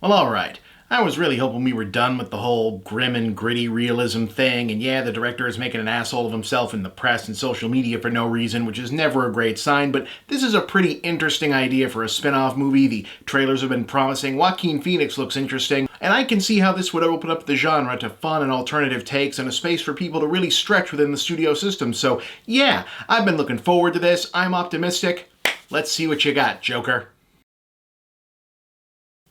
Well, alright. I was really hoping we were done with the whole grim and gritty realism thing, and yeah, the director is making an asshole of himself in the press and social media for no reason, which is never a great sign, but this is a pretty interesting idea for a spin-off movie. The trailers have been promising, Joaquin Phoenix looks interesting, and I can see how this would open up the genre to fun and alternative takes and a space for people to really stretch within the studio system. So yeah, I've been looking forward to this. I'm optimistic. Let's see what you got, Joker.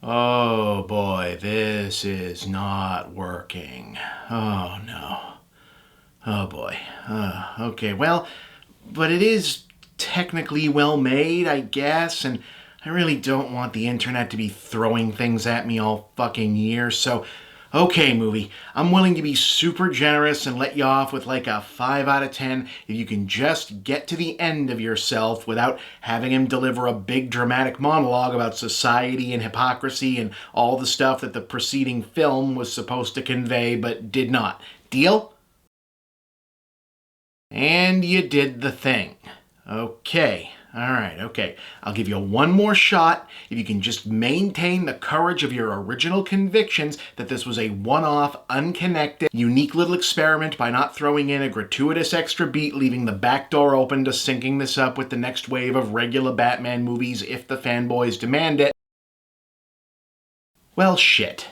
Oh boy, this is not working. Oh no. Oh boy. Okay, well, but it is technically well made, I guess, and I really don't want the internet to be throwing things at me all fucking year, so okay, movie, I'm willing to be super generous and let you off with like a 5 out of 10 if you can just get to the end of yourself without having him deliver a big dramatic monologue about society and hypocrisy and all the stuff that the preceding film was supposed to convey but did not. Deal? And you did the thing. Okay. Alright, okay. I'll give you one more shot if you can just maintain the courage of your original convictions that this was a one-off, unconnected, unique little experiment by not throwing in a gratuitous extra beat, leaving the back door open to syncing this up with the next wave of regular Batman movies if the fanboys demand it. Well, shit.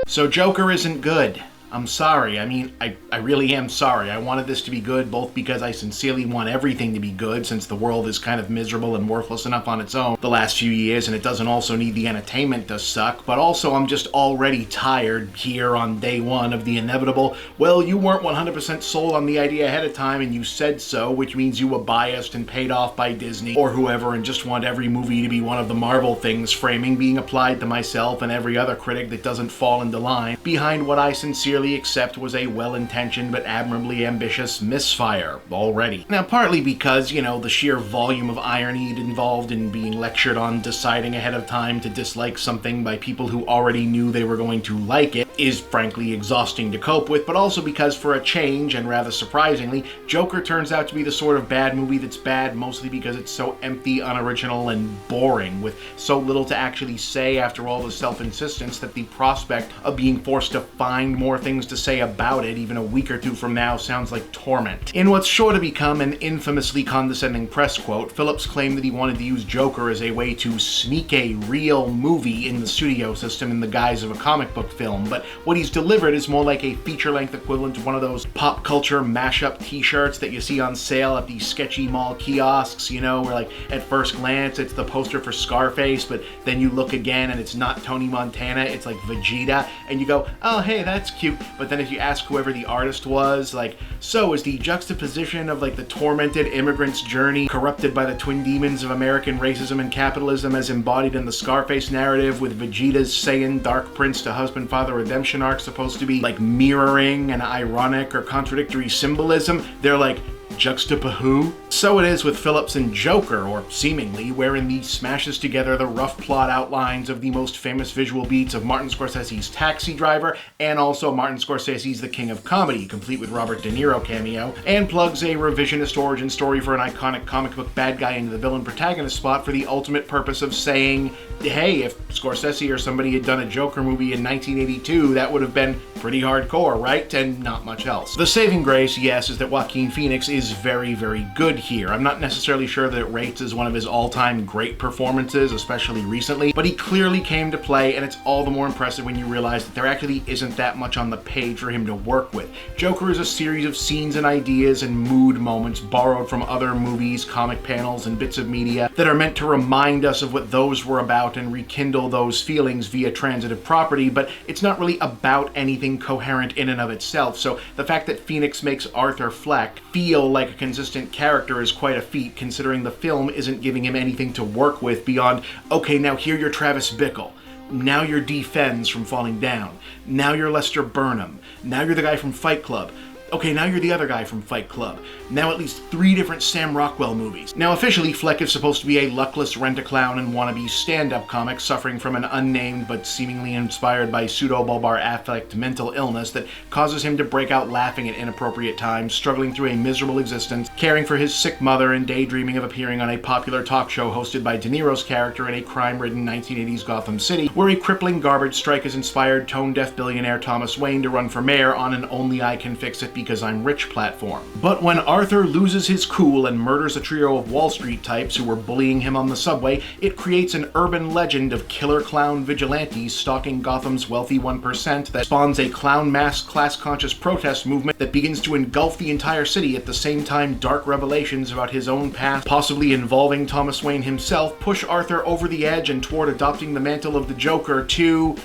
So Joker isn't good. I'm sorry. I mean, I really am sorry. I wanted this to be good, both because I sincerely want everything to be good, since the world is kind of miserable and worthless enough on its own the last few years, and it doesn't also need the entertainment to suck, but also I'm just already tired here on day one of the inevitable, well, you weren't 100% sold on the idea ahead of time and you said so, which means you were biased and paid off by Disney or whoever and just want every movie to be one of the Marvel things framing being applied to myself and every other critic that doesn't fall into line behind what I sincerely accept was a well-intentioned but admirably ambitious misfire already. Now, partly because, you know, the sheer volume of irony involved in being lectured on deciding ahead of time to dislike something by people who already knew they were going to like it is frankly exhausting to cope with, but also because for a change, and rather surprisingly, Joker turns out to be the sort of bad movie that's bad mostly because it's so empty, unoriginal, and boring, with so little to actually say after all the self-insistence that the prospect of being forced to find more things to say about it even a week or two from now sounds like torment. In what's sure to become an infamously condescending press quote, Phillips claimed that he wanted to use Joker as a way to sneak a real movie in the studio system in the guise of a comic book film, but what he's delivered is more like a feature-length equivalent to one of those pop culture mashup t-shirts that you see on sale at these sketchy mall kiosks, you know, where like at first glance it's the poster for Scarface, but then you look again and it's not Tony Montana, it's like Vegeta, and you go, oh hey, that's cute. But then if you ask whoever the artist was, like, so is the juxtaposition of like the tormented immigrant's journey corrupted by the twin demons of American racism and capitalism as embodied in the Scarface narrative with Vegeta's Saiyan Dark Prince to husband father redemption arc supposed to be like mirroring an ironic or contradictory symbolism? They're like, juxtapahoo? So it is with Phillips and Joker, or seemingly, wherein he smashes together the rough plot outlines of the most famous visual beats of Martin Scorsese's Taxi Driver, and also Martin Scorsese's The King of Comedy, complete with Robert De Niro cameo, and plugs a revisionist origin story for an iconic comic book bad guy into the villain protagonist spot for the ultimate purpose of saying, hey, if Scorsese or somebody had done a Joker movie in 1982, that would have been pretty hardcore, right? And not much else. The saving grace, yes, is that Joaquin Phoenix is very, very good here. I'm not necessarily sure that it rates as one of his all-time great performances, especially recently, but he clearly came to play, and it's all the more impressive when you realize that there actually isn't that much on the page for him to work with. Joker is a series of scenes and ideas and mood moments borrowed from other movies, comic panels, and bits of media that are meant to remind us of what those were about and rekindle those feelings via transitive property, but it's not really about anything coherent in and of itself. So the fact that Phoenix makes Arthur Fleck feel like a consistent character is quite a feat, considering the film isn't giving him anything to work with beyond, okay, now here you're Travis Bickle. Now you're Dee Fens from Falling Down. Now you're Lester Burnham. Now you're the guy from Fight Club. Okay, now you're the other guy from Fight Club. Now at least 3 different Sam Rockwell movies. Now officially, Fleck is supposed to be a luckless rent-a-clown and wannabe stand-up comic suffering from an unnamed but seemingly inspired by pseudo-bulbar affect mental illness that causes him to break out laughing at inappropriate times, struggling through a miserable existence, caring for his sick mother, and daydreaming of appearing on a popular talk show hosted by De Niro's character in a crime-ridden 1980s Gotham City, where a crippling garbage strike has inspired tone-deaf billionaire Thomas Wayne to run for mayor on an only I can fix it because I'm rich platform. But when Arthur loses his cool and murders a trio of Wall Street types who were bullying him on the subway, it creates an urban legend of killer clown vigilantes stalking Gotham's wealthy 1% that spawns a clown-masked class-conscious protest movement that begins to engulf the entire city. At the same time, dark revelations about his own past, possibly involving Thomas Wayne himself, push Arthur over the edge and toward adopting the mantle of the Joker to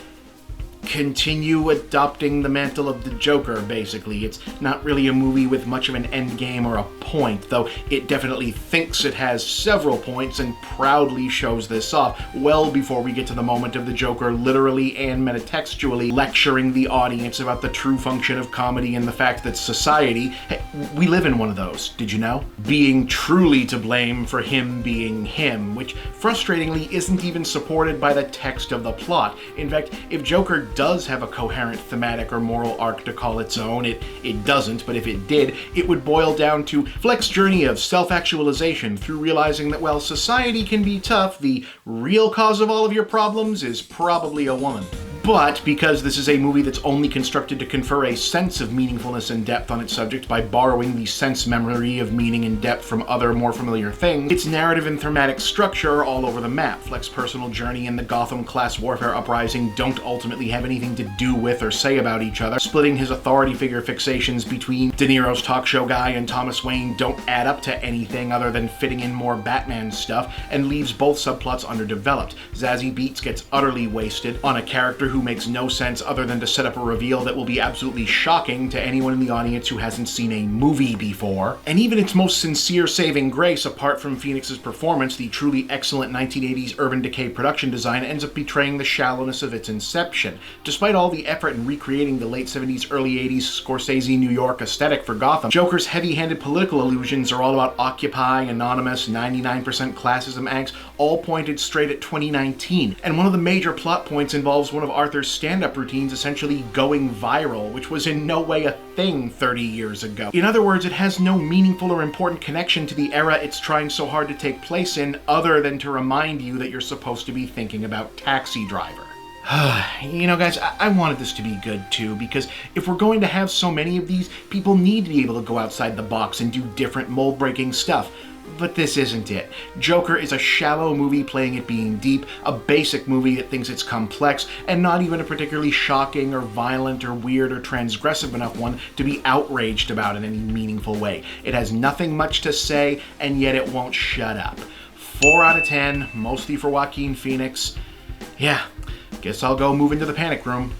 continue adopting the mantle of the Joker, basically. It's not really a movie with much of an end game or a point, though it definitely thinks it has several points and proudly shows this off well before we get to the moment of the Joker literally and metatextually lecturing the audience about the true function of comedy and the fact that society, hey, we live in one of those, did you know? Being truly to blame for him being him, which frustratingly isn't even supported by the text of the plot. In fact, if Joker does have a coherent thematic or moral arc to call its own, it doesn't, but if it did, it would boil down to Fleck's journey of self-actualization through realizing that while society can be tough, the real cause of all of your problems is probably a woman. But because this is a movie that's only constructed to confer a sense of meaningfulness and depth on its subject by borrowing the sense memory of meaning and depth from other more familiar things, its narrative and thematic structure are all over the map. Fleck's personal journey and the Gotham class warfare uprising don't ultimately have anything to do with or say about each other. Splitting his authority figure fixations between De Niro's talk show guy and Thomas Wayne don't add up to anything other than fitting in more Batman stuff, and leaves both subplots underdeveloped. Zazie Beetz gets utterly wasted on a character who makes no sense other than to set up a reveal that will be absolutely shocking to anyone in the audience who hasn't seen a movie before. And even its most sincere saving grace, apart from Phoenix's performance, the truly excellent 1980s Urban Decay production design ends up betraying the shallowness of its inception. Despite all the effort in recreating the late 70s, early 80s Scorsese New York aesthetic for Gotham, Joker's heavy-handed political allusions are all about Occupy, Anonymous, 99% classism angst, all pointed straight at 2019. And one of the major plot points involves one of Arthur's stand-up routines essentially going viral, which was in no way a thing 30 years ago. In other words, it has no meaningful or important connection to the era it's trying so hard to take place in, other than to remind you that you're supposed to be thinking about Taxi Driver. You know, guys, I wanted this to be good too, because if we're going to have so many of these, people need to be able to go outside the box and do different mold-breaking stuff. But this isn't it. Joker is a shallow movie playing at being deep, a basic movie that thinks it's complex, and not even a particularly shocking or violent or weird or transgressive enough one to be outraged about in any meaningful way. It has nothing much to say, and yet it won't shut up. 4 out of 10, mostly for Joaquin Phoenix. Yeah, guess I'll go move into the panic room.